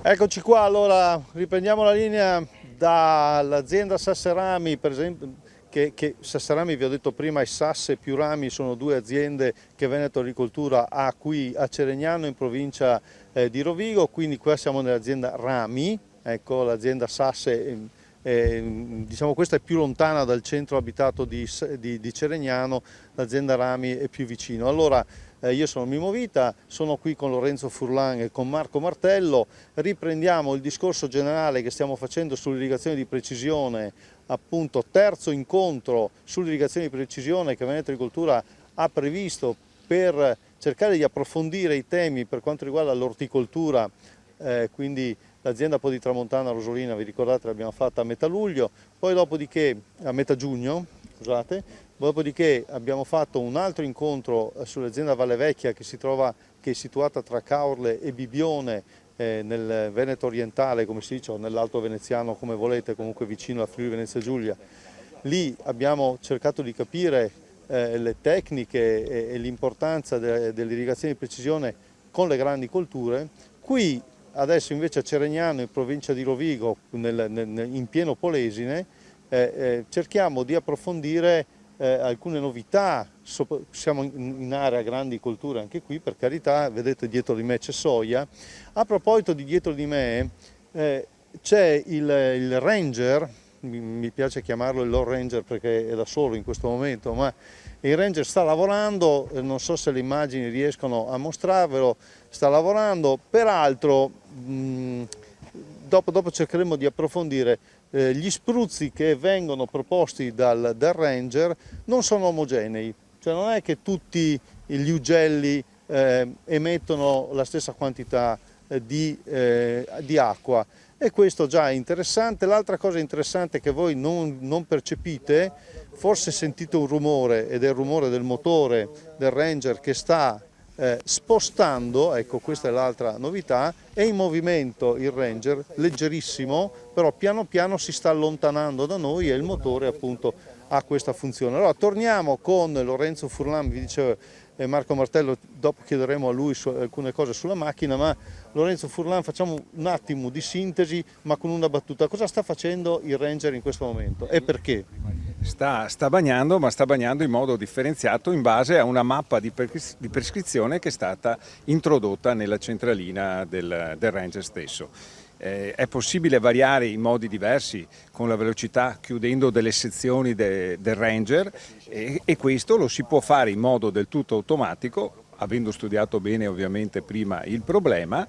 Eccoci qua, allora riprendiamo la linea dall'azienda Sasse Rami, per esempio, che Sasse Rami, vi ho detto prima, e Sasse più Rami sono due aziende che Veneto Agricoltura ha qui a Ceregnano in provincia di Rovigo, quindi qua siamo nell'azienda Rami, ecco l'azienda Sasse, diciamo questa è più lontana dal centro abitato di Ceregnano, l'azienda Rami è più vicino. Allora, io sono Mimo Vita, sono qui con Lorenzo Furlan e con Marco Martello, riprendiamo il discorso generale che stiamo facendo sull'irrigazione di precisione, appunto terzo incontro sull'irrigazione di precisione che Veneto Agricoltura ha previsto per cercare di approfondire i temi per quanto riguarda l'orticoltura, quindi l'azienda Po di Tramontana Rosolina, vi ricordate, l'abbiamo fatta a metà luglio, poi dopodiché a metà giugno, scusate. Dopodiché abbiamo fatto un altro incontro sull'azienda Valle Vecchia che è situata tra Caorle e Bibione nel Veneto orientale, come si dice, o nell'Alto Veneziano, come volete, comunque vicino a Friuli Venezia Giulia. Lì abbiamo cercato di capire le tecniche e l'importanza dell'irrigazione di precisione con le grandi colture. Qui adesso invece a Ceregnano, in provincia di Rovigo, in pieno Polesine, cerchiamo di approfondire alcune novità. Siamo in area grandi colture anche qui, per carità, vedete dietro di me c'è soia. A proposito di dietro di me c'è il Ranger, mi piace chiamarlo il Low Ranger perché è da solo in questo momento, ma il Ranger sta lavorando, non so se le immagini riescono a mostrarvelo, sta lavorando, peraltro dopo cercheremo di approfondire. Gli spruzzi che vengono proposti dal Ranger non sono omogenei, cioè non è che tutti gli ugelli emettono la stessa quantità di acqua, e questo già è interessante. L'altra cosa interessante che voi non percepite, forse sentite un rumore, ed è il rumore del motore del Ranger che sta spostando, ecco questa è l'altra novità, è in movimento il Ranger, leggerissimo, però piano piano si sta allontanando da noi e il motore appunto ha questa funzione. Allora torniamo con Lorenzo Furlan, vi dicevo, Marco Martello, dopo chiederemo a lui alcune cose sulla macchina, ma Lorenzo Furlan, facciamo un attimo di sintesi ma con una battuta. Cosa sta facendo il Ranger in questo momento e perché? Sta bagnando, ma sta bagnando in modo differenziato in base a una mappa di prescrizione che è stata introdotta nella centralina del Ranger stesso. È possibile variare in modi diversi con la velocità, chiudendo delle sezioni del Ranger, e questo lo si può fare in modo del tutto automatico, avendo studiato bene ovviamente prima il problema,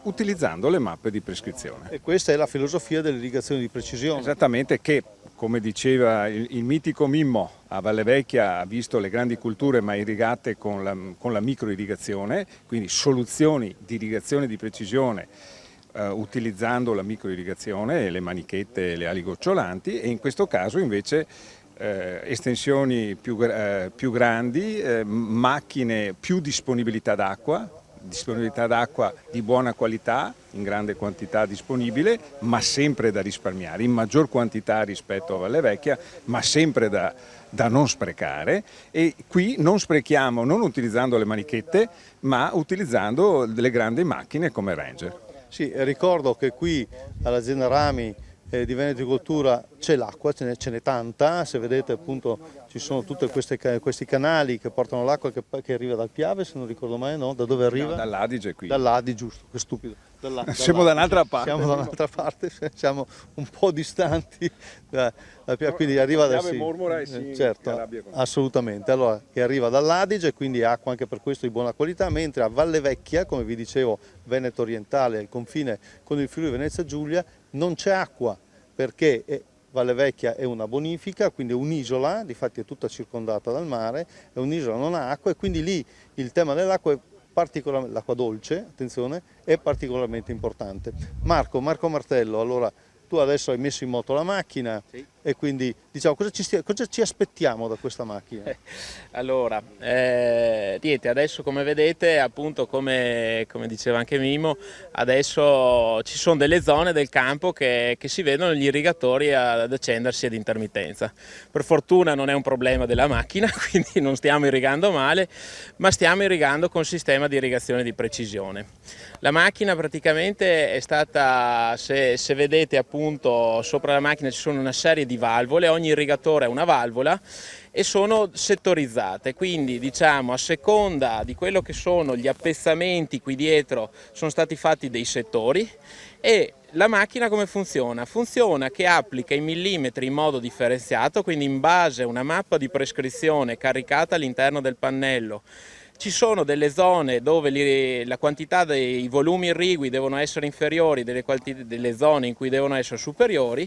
utilizzando le mappe di prescrizione. E questa è la filosofia dell'irrigazione di precisione. Esattamente, che come diceva il mitico Mimmo, a Valle Vecchia ha visto le grandi culture ma irrigate con la microirrigazione, quindi soluzioni di irrigazione di precisione utilizzando la microirrigazione, le manichette e le ali gocciolanti, e in questo caso invece estensioni più grandi, macchine, più disponibilità d'acqua di buona qualità, in grande quantità disponibile, ma sempre da risparmiare, in maggior quantità rispetto a Valle Vecchia, ma sempre da non sprecare. E qui non sprechiamo non utilizzando le manichette, ma utilizzando delle grandi macchine come Ranger. Sì, ricordo che qui all'azienda Rami di Veneto Agricoltura c'è l'acqua, ce n'è tanta, se vedete appunto ci sono tutti questi canali che portano l'acqua che arriva dal Piave, se non ricordo mai, no? Da dove arriva? No, dall'Adige qui. Dall'Adige, giusto, che stupido. Siamo da un'altra parte. Siamo da un'altra parte, siamo un po' distanti, quindi arriva da Mormora e si certo, assolutamente, allora che arriva dall'Adige, quindi acqua anche per questo di buona qualità, mentre a Valle Vecchia, come vi dicevo, Veneto orientale, al confine con il Friuli Venezia Giulia, non c'è acqua perché Valle Vecchia è una bonifica, quindi è un'isola, difatti è tutta circondata dal mare, è un'isola, non ha acqua, e quindi lì il tema dell'acqua è particolarmente, l'acqua dolce, attenzione, è particolarmente importante. Marco Martello, allora tu adesso hai messo in moto la macchina, sì. e quindi diciamo cosa ci aspettiamo da questa macchina? Allora, niente, adesso come vedete, appunto come diceva anche Mimmo, adesso ci sono delle zone del campo che si vedono gli irrigatori ad accendersi ad intermittenza. Per fortuna non è un problema della macchina, quindi non stiamo irrigando male, ma stiamo irrigando con sistema di irrigazione di precisione. La macchina praticamente è stata, se vedete appunto sopra la macchina ci sono una serie di valvole, ogni irrigatore ha una valvola e sono settorizzate, quindi diciamo a seconda di quello che sono gli appezzamenti qui dietro sono stati fatti dei settori. E la macchina come funziona? Funziona che applica i millimetri in modo differenziato, quindi in base a una mappa di prescrizione caricata all'interno del pannello. Ci sono delle zone dove la quantità dei volumi irrigui devono essere inferiori, delle zone in cui devono essere superiori,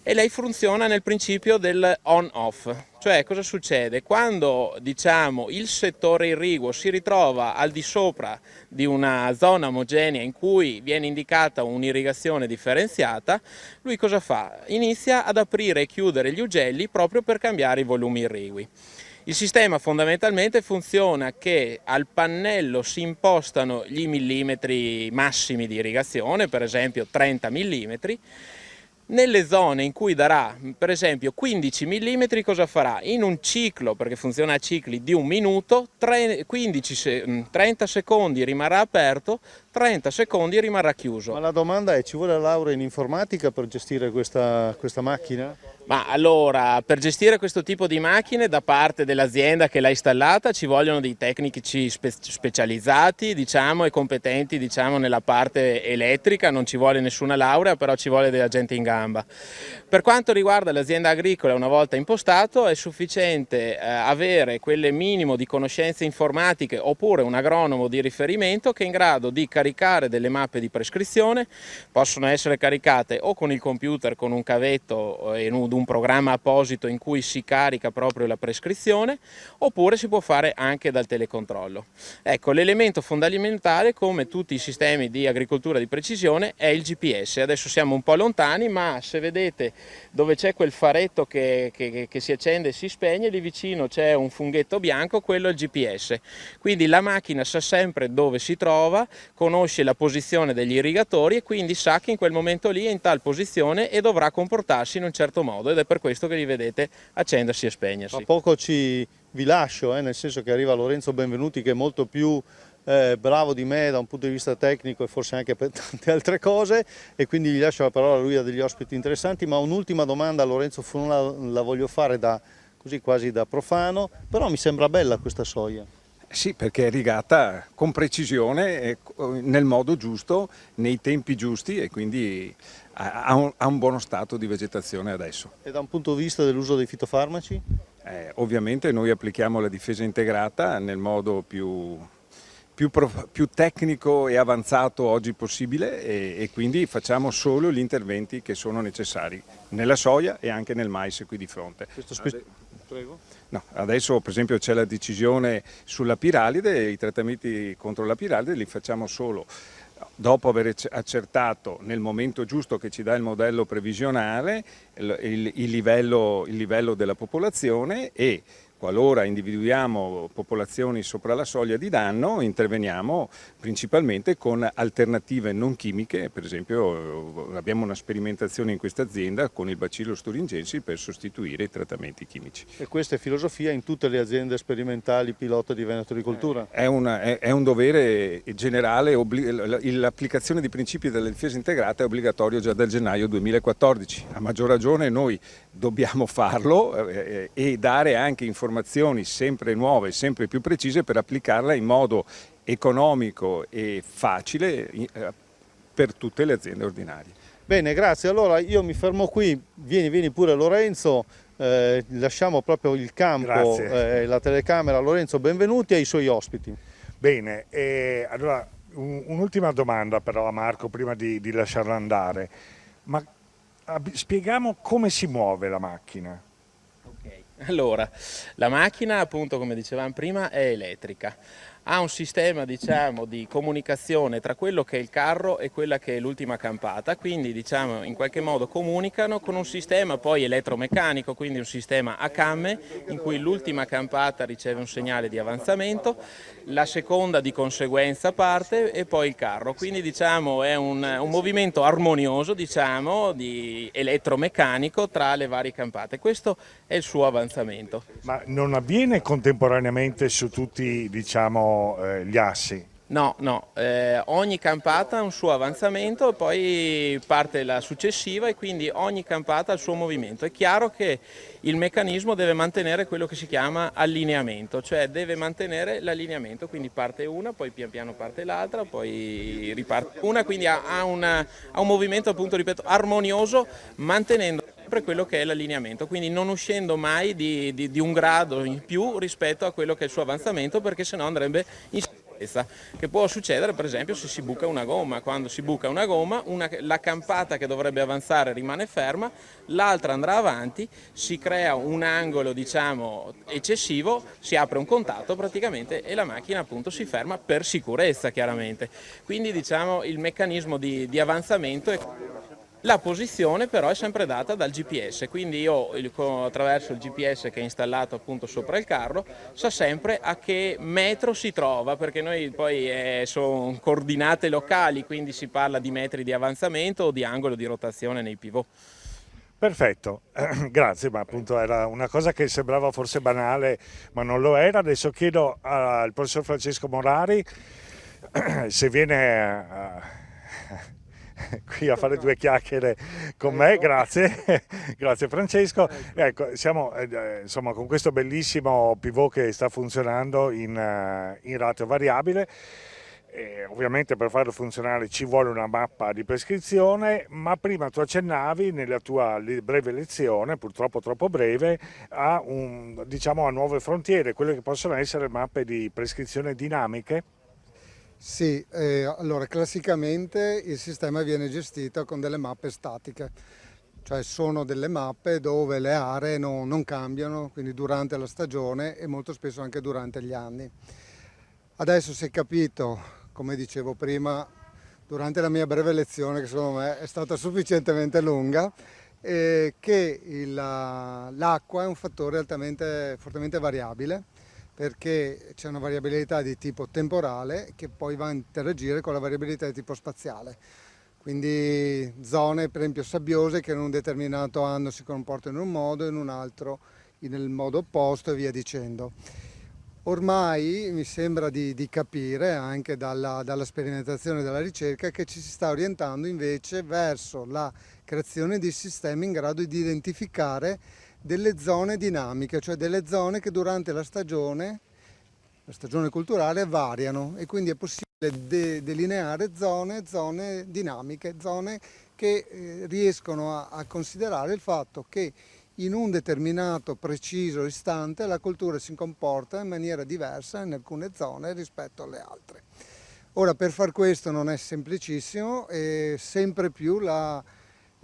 e lei funziona nel principio del on-off. Cioè cosa succede? Quando diciamo il settore irriguo si ritrova al di sopra di una zona omogenea in cui viene indicata un'irrigazione differenziata, lui cosa fa? Inizia ad aprire e chiudere gli ugelli proprio per cambiare i volumi irrigui. Il sistema fondamentalmente funziona che al pannello si impostano gli millimetri massimi di irrigazione, per esempio 30 millimetri. Nelle zone in cui darà per esempio 15 mm cosa farà? In un ciclo, perché funziona a cicli di un minuto, 30 secondi rimarrà aperto, 30 secondi rimarrà chiuso. Ma la domanda è, ci vuole la laurea in informatica per gestire questa macchina? Ma allora, per gestire questo tipo di macchine da parte dell'azienda che l'ha installata ci vogliono dei tecnici specializzati, diciamo, e competenti, diciamo, nella parte elettrica, non ci vuole nessuna laurea, però ci vuole della gente in gamba. Per quanto riguarda l'azienda agricola, una volta impostato, è sufficiente avere quelle minimo di conoscenze informatiche oppure un agronomo di riferimento che è in grado di caricare delle mappe di prescrizione. Possono essere caricate o con il computer, con un cavetto e un programma apposito in cui si carica proprio la prescrizione, oppure si può fare anche dal telecontrollo. Ecco, l'elemento fondamentale, come tutti i sistemi di agricoltura di precisione, è il GPS. Adesso siamo un po' lontani, ma se vedete dove c'è quel faretto che si accende e si spegne, lì vicino c'è un funghetto bianco, quello è il GPS. Quindi la macchina sa sempre dove si trova, conosce la posizione degli irrigatori e quindi sa che in quel momento lì è in tal posizione e dovrà comportarsi in un certo modo, ed è per questo che li vedete accendersi e spegnersi. Tra poco vi lascio, nel senso che arriva Lorenzo Benvenuti, che è molto più bravo di me da un punto di vista tecnico e forse anche per tante altre cose, e quindi gli lascio la parola, lui ha degli ospiti interessanti. Ma un'ultima domanda a Lorenzo la voglio fare così quasi da profano, però mi sembra bella questa soia. Sì, perché è rigata con precisione, nel modo giusto, nei tempi giusti, e quindi ha un buono stato di vegetazione adesso. E da un punto di vista dell'uso dei fitofarmaci? Ovviamente noi applichiamo la difesa integrata nel modo più tecnico e avanzato oggi possibile, e quindi facciamo solo gli interventi che sono necessari nella soia e anche nel mais qui di fronte. Prego. No, adesso per esempio c'è la decisione sulla piralide, i trattamenti contro la piralide li facciamo solo dopo aver accertato nel momento giusto che ci dà il modello previsionale il livello della popolazione, e qualora individuiamo popolazioni sopra la soglia di danno interveniamo principalmente con alternative non chimiche. Per esempio abbiamo una sperimentazione in questa azienda con il Bacillus thuringiensis per sostituire i trattamenti chimici. E questa è filosofia in tutte le aziende sperimentali pilota di Veneto Agricoltura? È un dovere generale, l'applicazione di principi della difesa integrata è obbligatorio già dal gennaio 2014. A maggior ragione noi dobbiamo farlo e dare anche informazioni sempre nuove, sempre più precise, per applicarla in modo economico e facile per tutte le aziende ordinarie. Bene, grazie. Allora io mi fermo qui, vieni pure Lorenzo, lasciamo proprio il campo, la telecamera a Lorenzo Benvenuti e ai suoi ospiti. Bene, allora un'ultima domanda però a Marco prima di lasciarlo andare, ma spieghiamo come si muove la macchina. Ok, allora la macchina appunto come dicevamo prima è elettrica. ha un sistema, diciamo, di comunicazione tra quello che è il carro e quella che è l'ultima campata, quindi diciamo in qualche modo comunicano con un sistema poi elettromeccanico, quindi un sistema a camme in cui l'ultima campata riceve un segnale di avanzamento, la seconda di conseguenza parte e poi il carro, quindi diciamo è un movimento armonioso, diciamo, di elettromeccanico tra le varie campate. Questo è il suo avanzamento. Ma non avviene contemporaneamente su tutti, diciamo, gli assi? No, no, ogni campata ha un suo avanzamento e poi parte la successiva e quindi ogni campata ha il suo movimento. È chiaro che il meccanismo deve mantenere quello che si chiama allineamento, cioè deve mantenere l'allineamento, quindi parte una, poi pian piano parte l'altra, poi riparte una, quindi ha un movimento, appunto, ripeto, armonioso, mantenendo sempre quello che è l'allineamento, quindi non uscendo mai di un grado in più rispetto a quello che è il suo avanzamento, perché sennò andrebbe in che può succedere per esempio se si buca una gomma. Quando si buca una gomma, la campata che dovrebbe avanzare rimane ferma, l'altra andrà avanti, si crea un angolo, diciamo, eccessivo, si apre un contatto praticamente e la macchina appunto si ferma per sicurezza, chiaramente. Quindi diciamo il meccanismo di avanzamento è... La posizione però è sempre data dal GPS, quindi io attraverso il GPS che è installato appunto sopra il carro so sempre a che metro si trova, perché noi poi sono coordinate locali, quindi si parla di metri di avanzamento o di angolo di rotazione nei pivot. Perfetto, grazie, ma appunto era una cosa che sembrava forse banale, ma non lo era. Adesso chiedo al professor Francesco Morari se viene qui a fare due chiacchiere con me, grazie, grazie Francesco. Ecco, siamo insomma con questo bellissimo pivot che sta funzionando in ratio variabile. Ovviamente per farlo funzionare ci vuole una mappa di prescrizione, ma prima tu accennavi nella tua breve lezione, purtroppo troppo breve, diciamo, a nuove frontiere, quelle che possono essere mappe di prescrizione dinamiche. Sì, allora classicamente il sistema viene gestito con delle mappe statiche, cioè sono delle mappe dove le aree non cambiano, quindi durante la stagione e molto spesso anche durante gli anni. Adesso si è capito, come dicevo prima, durante la mia breve lezione, che secondo me è stata sufficientemente lunga, che l'acqua è un fattore fortemente variabile, perché c'è una variabilità di tipo temporale che poi va a interagire con la variabilità di tipo spaziale. Quindi zone per esempio sabbiose che in un determinato anno si comportano in un modo, in un altro nel modo opposto e via dicendo. Ormai mi sembra di capire anche dalla sperimentazione e dalla ricerca che ci si sta orientando invece verso la creazione di sistemi in grado di identificare delle zone dinamiche, cioè delle zone che durante la stagione culturale variano e quindi è possibile delineare zone dinamiche, zone che riescono a considerare il fatto che in un determinato preciso istante la cultura si comporta in maniera diversa in alcune zone rispetto alle altre. Ora, per far questo non è semplicissimo e sempre più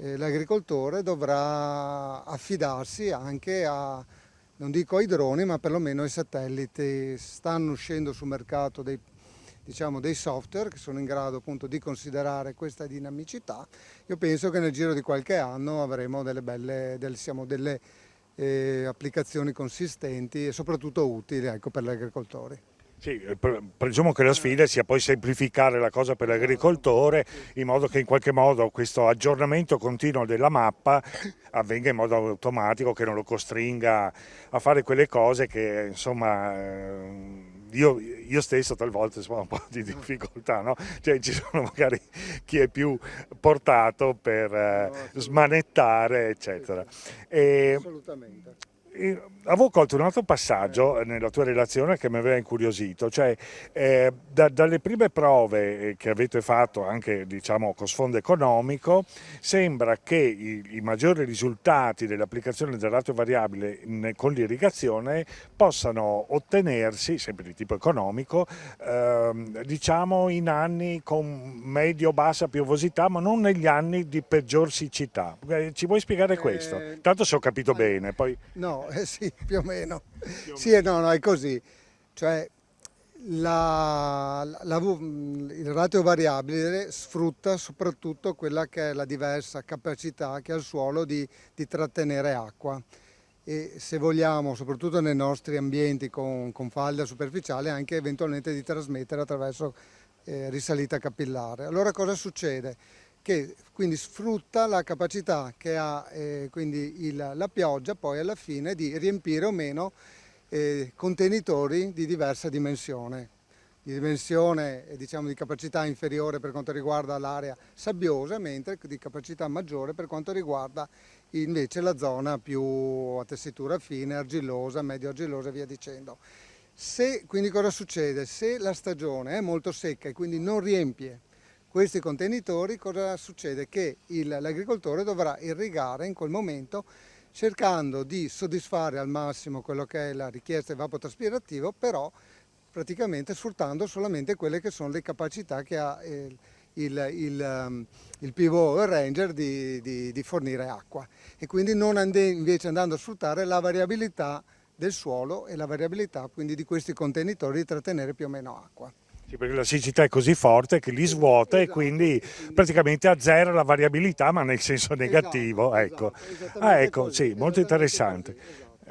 l'agricoltore dovrà affidarsi anche non dico ai droni, ma perlomeno ai satelliti. Stanno uscendo sul mercato dei software che sono in grado appunto di considerare questa dinamicità. Io penso che nel giro di qualche anno avremo delle applicazioni consistenti e soprattutto utili, ecco, per gli agricoltori. Sì, presumo che la sfida sia poi semplificare la cosa per l'agricoltore in modo che in qualche modo questo aggiornamento continuo della mappa avvenga in modo automatico, che non lo costringa a fare quelle cose che insomma io stesso talvolta ho un po' di difficoltà, no? Cioè ci sono magari chi è più portato per smanettare, eccetera. Assolutamente. Avevo colto un altro passaggio nella tua relazione che mi aveva incuriosito, cioè dalle prime prove che avete fatto anche diciamo con sfondo economico sembra che i maggiori risultati dell'applicazione del ratio variabile con l'irrigazione possano ottenersi, sempre di tipo economico, diciamo in anni con medio-bassa piovosità, ma non negli anni di peggior siccità. Ci vuoi spiegare questo? Tanto se ho capito bene, poi... No, sì, più o meno. Sì, no, è così. Cioè, il ratio variabile sfrutta soprattutto quella che è la diversa capacità che ha il suolo di trattenere acqua e, se vogliamo, soprattutto nei nostri ambienti con falda superficiale, anche eventualmente di trasmettere attraverso risalita capillare. Allora cosa succede? Che quindi sfrutta la capacità che ha quindi la pioggia poi alla fine di riempire o meno contenitori di diversa dimensione, diciamo di capacità inferiore per quanto riguarda l'area sabbiosa, mentre di capacità maggiore per quanto riguarda invece la zona più a tessitura fine, argillosa, medio argillosa e via dicendo. Quindi cosa succede? Se la stagione è molto secca e quindi non riempie questi contenitori, cosa succede? Che l'agricoltore dovrà irrigare in quel momento, cercando di soddisfare al massimo quello che è la richiesta evapotranspirativo, però praticamente sfruttando solamente quelle che sono le capacità che ha il pivot o il ranger di fornire acqua, e quindi non invece andando a sfruttare la variabilità del suolo e la variabilità quindi di questi contenitori di trattenere più o meno acqua. Sì, perché la siccità è così forte che li svuota e quindi praticamente azzera la variabilità, ma nel senso negativo. Ecco. Ecco, sì, molto interessante.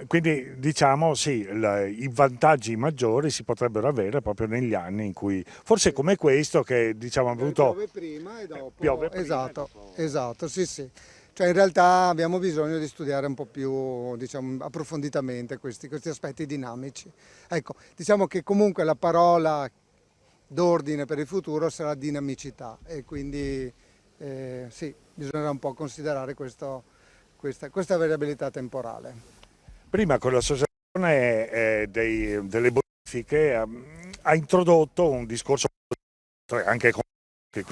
Quindi diciamo sì, i vantaggi maggiori si potrebbero avere proprio negli anni in cui, forse come questo che diciamo ha avuto... Piove prima e dopo. Piove prima Esatto, e dopo. esatto, sì sì. Cioè in realtà abbiamo bisogno di studiare un po' più, diciamo, approfonditamente questi aspetti dinamici. Ecco, diciamo che comunque la parola d'ordine per il futuro sarà dinamicità, e quindi sì, bisognerà un po' considerare questa variabilità temporale. Prima con l'associazione delle bonifiche ha introdotto un discorso anche con che qui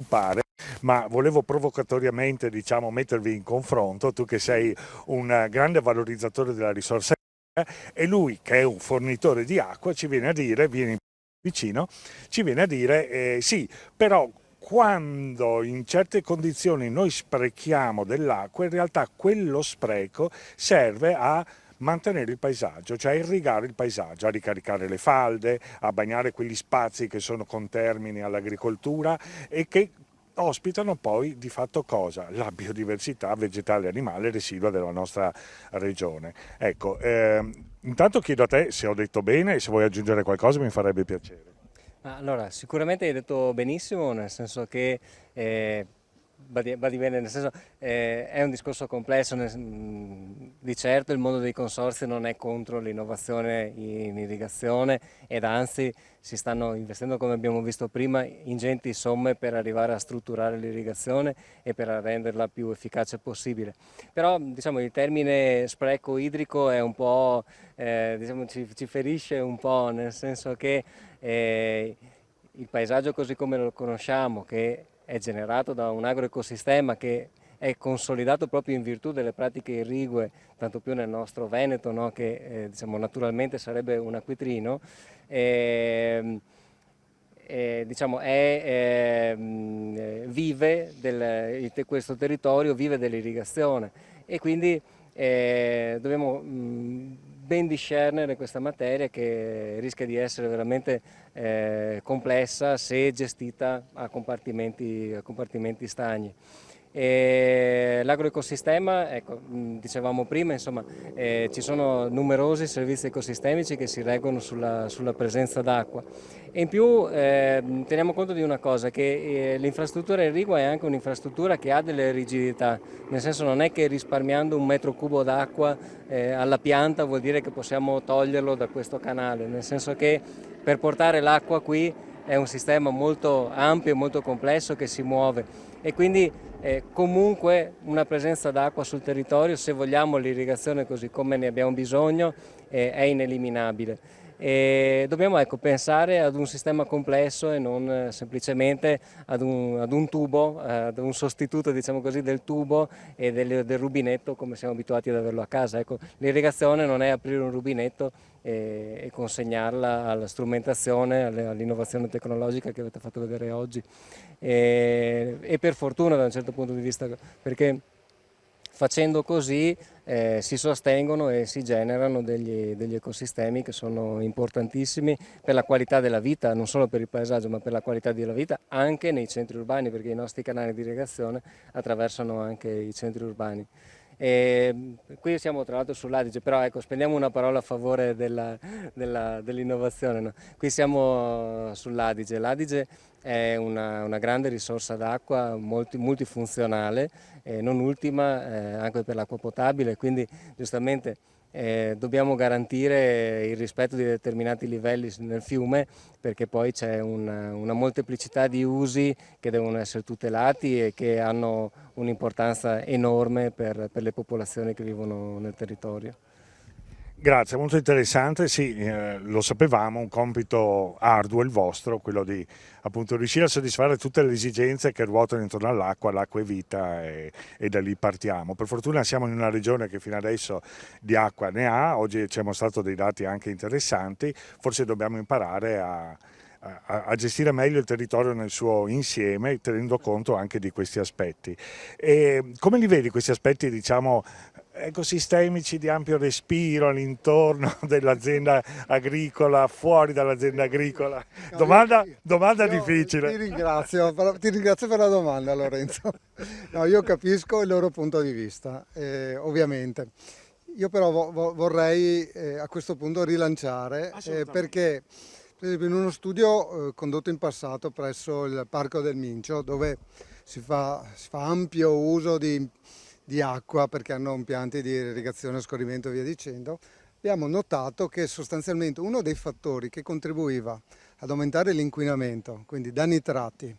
pare, ma volevo provocatoriamente, diciamo, mettervi in confronto, tu che sei un grande valorizzatore della risorsa e lui che è un fornitore di acqua ci viene a dire, vieni vicino, ci viene a dire sì, però quando in certe condizioni noi sprechiamo dell'acqua, in realtà quello spreco serve a mantenere il paesaggio, cioè a irrigare il paesaggio, a ricaricare le falde, a bagnare quegli spazi che sono contermini all'agricoltura e che ospitano poi di fatto cosa? La biodiversità vegetale e animale residua della nostra regione. Ecco, intanto chiedo a te se ho detto bene e se vuoi aggiungere qualcosa mi farebbe piacere. Allora, sicuramente hai detto benissimo, nel senso che badi bene, nel senso, è un discorso complesso, di certo il mondo dei consorzi non è contro l'innovazione in irrigazione ed anzi si stanno investendo, come abbiamo visto prima, ingenti somme per arrivare a strutturare l'irrigazione e per renderla più efficace possibile. Però diciamo il termine spreco idrico è un po', diciamo, ci ferisce un po', nel senso che il paesaggio così come lo conosciamo, che è generato da un agroecosistema che è consolidato proprio in virtù delle pratiche irrigue, tanto più nel nostro Veneto, no? Che diciamo, naturalmente sarebbe un acquitrino, diciamo, questo territorio vive dell'irrigazione e quindi dobbiamo ben discernere questa materia che rischia di essere veramente complessa se gestita a compartimenti stagni. L'agroecosistema, ecco, dicevamo prima, insomma, ci sono numerosi servizi ecosistemici che si reggono sulla presenza d'acqua e in più teniamo conto di una cosa, che l'infrastruttura irrigua è anche un'infrastruttura che ha delle rigidità, nel senso non è che risparmiando un metro cubo d'acqua alla pianta vuol dire che possiamo toglierlo da questo canale, nel senso che per portare l'acqua qui è un sistema molto ampio e molto complesso che si muove e quindi comunque una presenza d'acqua sul territorio, se vogliamo l'irrigazione così come ne abbiamo bisogno, è ineliminabile. E dobbiamo pensare ad un sistema complesso e non semplicemente ad un tubo, ad un sostituto, diciamo così, del tubo e del rubinetto come siamo abituati ad averlo a casa. Ecco, l'irrigazione non è aprire un rubinetto e consegnarla alla strumentazione, all'innovazione tecnologica che avete fatto vedere oggi. E per fortuna da un certo punto di vista, perché Facendo così si sostengono e si generano degli ecosistemi che sono importantissimi per la qualità della vita, non solo per il paesaggio ma per la qualità della vita anche nei centri urbani, perché i nostri canali di irrigazione attraversano anche i centri urbani. Qui siamo tra l'altro sull'Adige, però ecco, spendiamo una parola a favore dell'innovazione. No? Qui siamo sull'Adige. L'Adige è una grande risorsa d'acqua multifunzionale, non ultima anche per l'acqua potabile, quindi giustamente dobbiamo garantire il rispetto di determinati livelli nel fiume, perché poi c'è una molteplicità di usi che devono essere tutelati e che hanno un'importanza enorme per le popolazioni che vivono nel territorio. Grazie, molto interessante, sì, lo sapevamo, un compito arduo il vostro, quello di appunto riuscire a soddisfare tutte le esigenze che ruotano intorno all'acqua, l'acqua è vita e da lì partiamo. Per fortuna siamo in una regione che fino adesso di acqua ne ha, oggi ci hanno stato dei dati anche interessanti, forse dobbiamo imparare a gestire meglio il territorio nel suo insieme, tenendo conto anche di questi aspetti. E come li vedi questi aspetti, diciamo, ecosistemici di ampio respiro all'intorno dell'azienda agricola, fuori dall'azienda agricola? Domanda difficile. Ti ringrazio per la domanda, Lorenzo. No, io capisco il loro punto di vista, ovviamente. Io però vorrei a questo punto rilanciare, perché per esempio in uno studio condotto in passato presso il Parco del Mincio, dove si fa ampio uso di acqua perché hanno impianti di irrigazione, scorrimento e via dicendo, abbiamo notato che sostanzialmente uno dei fattori che contribuiva ad aumentare l'inquinamento, quindi da nitrati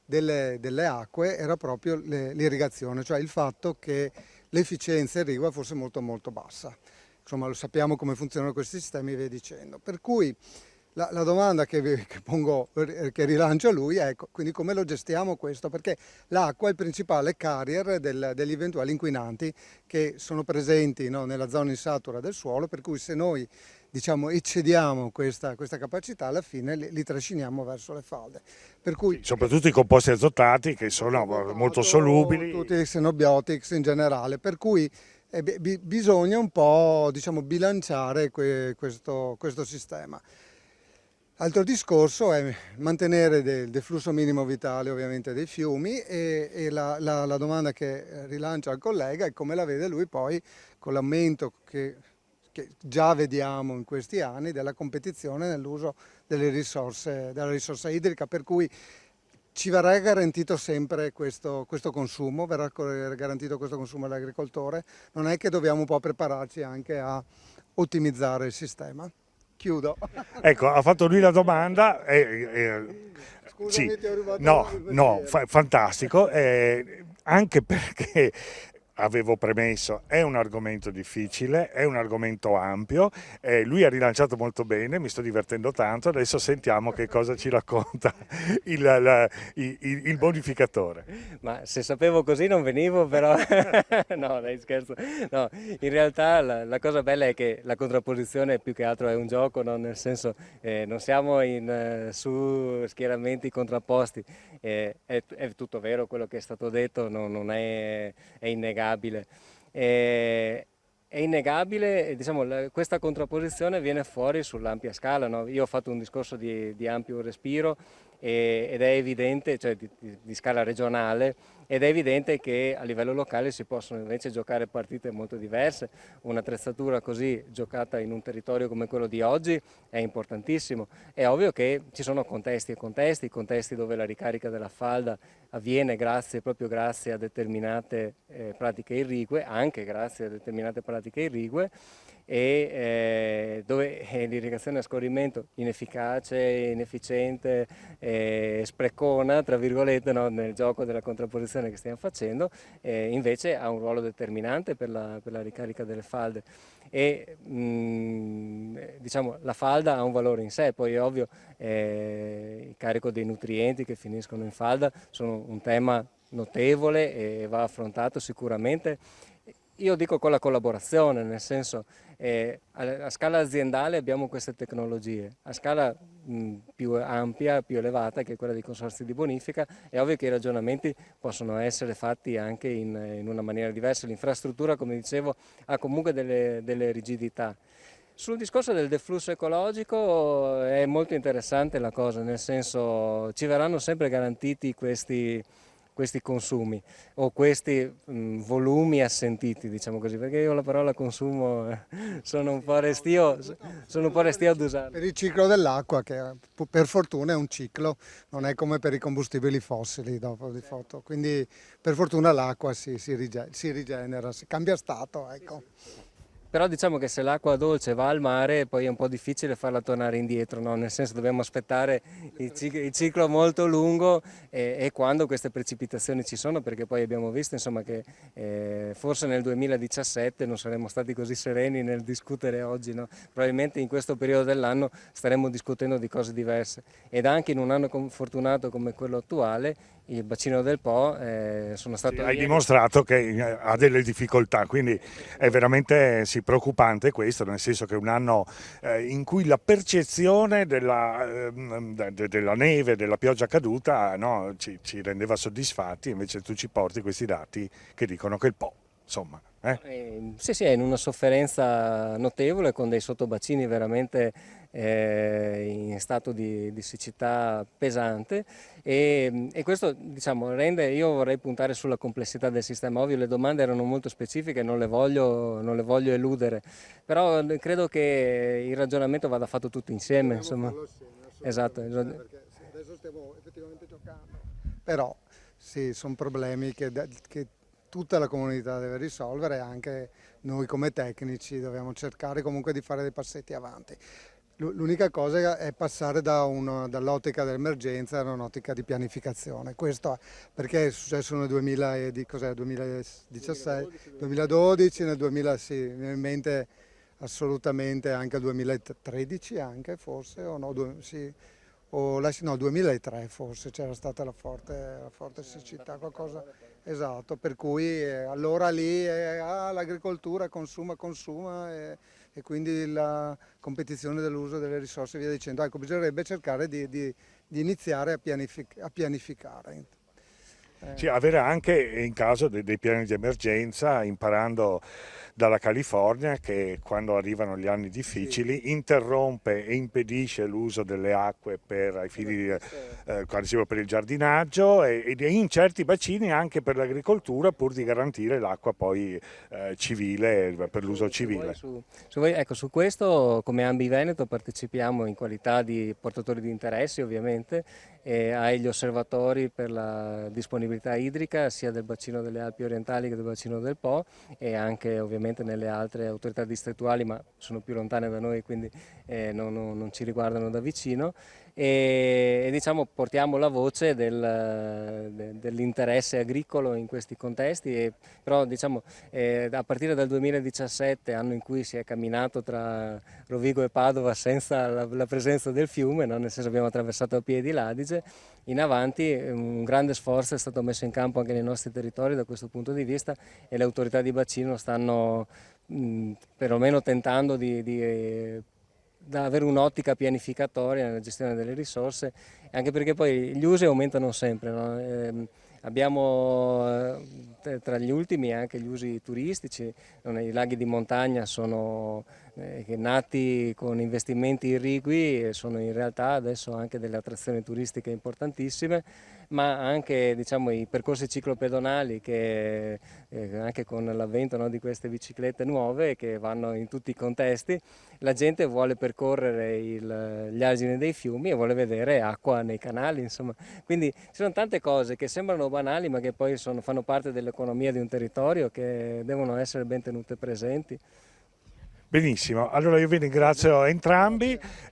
delle acque, era proprio l'irrigazione, cioè il fatto che l'efficienza irrigua fosse molto molto bassa. Insomma, lo sappiamo come funzionano questi sistemi e via dicendo. Per cui la domanda che pongo, che rilancio a lui è quindi come lo gestiamo questo? Perché l'acqua è il principale carrier degli eventuali inquinanti che sono presenti, no, nella zona insatura del suolo, per cui se noi diciamo eccediamo questa capacità, alla fine li trasciniamo verso le falde. Per cui, Soprattutto i composti azotati che sono molto solubili. Tutti i xenobiotics in generale, per cui bisogna un po', diciamo, bilanciare questo sistema. Altro discorso è mantenere del flusso minimo vitale ovviamente dei fiumi e la domanda che rilancia al collega è come la vede lui poi con l'aumento che già vediamo in questi anni della competizione nell'uso della risorsa idrica, per cui ci verrà garantito sempre questo consumo, verrà garantito questo consumo all'agricoltore, non è che dobbiamo un po' prepararci anche a ottimizzare il sistema. Chiudo. Ecco, ha fatto lui la domanda. Scusami, Sì, ti ho rubato no, fantastico, anche perché avevo premesso, è un argomento difficile, è un argomento ampio, lui ha rilanciato molto bene, mi sto divertendo tanto, adesso sentiamo che cosa ci racconta il bonificatore. Ma se sapevo così non venivo, però no, dai, scherzo. No, in realtà la cosa bella è che la contrapposizione più che altro è un gioco, no? Nel senso non siamo su schieramenti contrapposti, è tutto vero quello che è stato detto, non è innegabile. È innegabile, diciamo, questa contrapposizione viene fuori sull'ampia scala, no? Io ho fatto un discorso di ampio respiro ed è evidente, cioè di scala regionale, ed è evidente che a livello locale si possono invece giocare partite molto diverse. Un'attrezzatura così giocata in un territorio come quello di oggi è importantissimo. È ovvio che ci sono contesti e contesti dove la ricarica della falda avviene proprio grazie a determinate pratiche irrigue, anche grazie a determinate pratiche irrigue, e dove l'irrigazione a scorrimento inefficace, inefficiente, sprecona, tra virgolette, no, nel gioco della contrapposizione che stiamo facendo, invece ha un ruolo determinante per la ricarica delle falde. E diciamo, la falda ha un valore in sé, poi è ovvio il carico dei nutrienti che finiscono in falda sono un tema notevole e va affrontato sicuramente. io dico con la collaborazione, nel senso a scala aziendale abbiamo queste tecnologie, a scala più ampia, più elevata, che è quella dei consorzi di bonifica, è ovvio che i ragionamenti possono essere fatti anche in una maniera diversa. L'infrastruttura, come dicevo, ha comunque delle rigidità. Sul discorso del deflusso ecologico è molto interessante la cosa, nel senso ci verranno sempre garantiti questi consumi o questi volumi assentiti, diciamo così, perché io la parola consumo sono un po' restio ad usarla. Per il ciclo dell'acqua, che per fortuna è un ciclo, non è come per i combustibili fossili dopo di fatto, quindi per fortuna l'acqua si rigenera, si cambia stato, ecco. Però diciamo che se l'acqua dolce va al mare poi è un po' difficile farla tornare indietro, no? Nel senso dobbiamo aspettare il ciclo molto lungo e quando queste precipitazioni ci sono, perché poi abbiamo visto insomma, che forse nel 2017 non saremmo stati così sereni nel discutere oggi, no? Probabilmente in questo periodo dell'anno staremmo discutendo di cose diverse ed anche in un anno fortunato come quello attuale il bacino del Po sono stato... Sì, hai dimostrato che ha delle difficoltà, quindi è veramente preoccupante questo, nel senso che è un anno in cui la percezione della neve, della pioggia caduta no, ci rendeva soddisfatti, invece tu ci porti questi dati che dicono che il Po, insomma... Sì, è in una sofferenza notevole con dei sottobacini veramente in stato di siccità pesante e questo diciamo, io vorrei puntare sulla complessità del sistema. Ovvio le domande erano molto specifiche, non le voglio eludere, però credo che il ragionamento vada fatto tutto insieme. Insomma. Esatto. Perché adesso stiamo effettivamente giocando. Però sì, sono problemi che tutta la comunità deve risolvere, anche noi come tecnici dobbiamo cercare comunque di fare dei passetti avanti. L'unica cosa è passare dall'ottica dell'emergenza a un'ottica di pianificazione. Questo perché è successo nel 2012, nel 2000 sì, mi viene in mente assolutamente anche il 2013 anche forse, o no, sì. No, 2003 forse c'era stata la forte siccità, qualcosa, esatto, per cui allora lì l'agricoltura consuma e quindi la competizione dell'uso delle risorse e via dicendo. Ecco, bisognerebbe cercare di iniziare a pianificare. Sì, avere anche in caso dei piani di emergenza, imparando dalla California che quando arrivano gli anni difficili interrompe e impedisce l'uso delle acque ai fini per il giardinaggio e in certi bacini anche per l'agricoltura pur di garantire l'acqua poi civile, per l'uso civile. Ecco, su questo come Ambi Veneto partecipiamo in qualità di portatori di interessi ovviamente agli osservatori per la disponibilità idrica sia del bacino delle Alpi orientali che del bacino del Po e anche ovviamente nelle altre autorità distrettuali, ma sono più lontane da noi quindi non ci riguardano da vicino e diciamo portiamo la voce dell'interesse agricolo in questi contesti però diciamo a partire dal 2017, anno in cui si è camminato tra Rovigo e Padova senza la presenza del fiume, no? Nel senso abbiamo attraversato a piedi l'Adige, in avanti un grande sforzo è stato messo in campo anche nei nostri territori da questo punto di vista e le autorità di bacino stanno perlomeno tentando da avere un'ottica pianificatoria nella gestione delle risorse, anche perché poi gli usi aumentano sempre, no? Abbiamo tra gli ultimi anche gli usi turistici, i laghi di montagna sono nati con investimenti irrigui e sono in realtà adesso anche delle attrazioni turistiche importantissime, ma anche diciamo, i percorsi ciclopedonali che anche con l'avvento no, di queste biciclette nuove che vanno in tutti i contesti, la gente vuole percorrere gli argini dei fiumi e vuole vedere acqua nei canali, insomma. Quindi ci sono tante cose che sembrano banali ma che poi fanno parte dell'economia di un territorio che devono essere ben tenute presenti. Benissimo, allora io vi ringrazio entrambi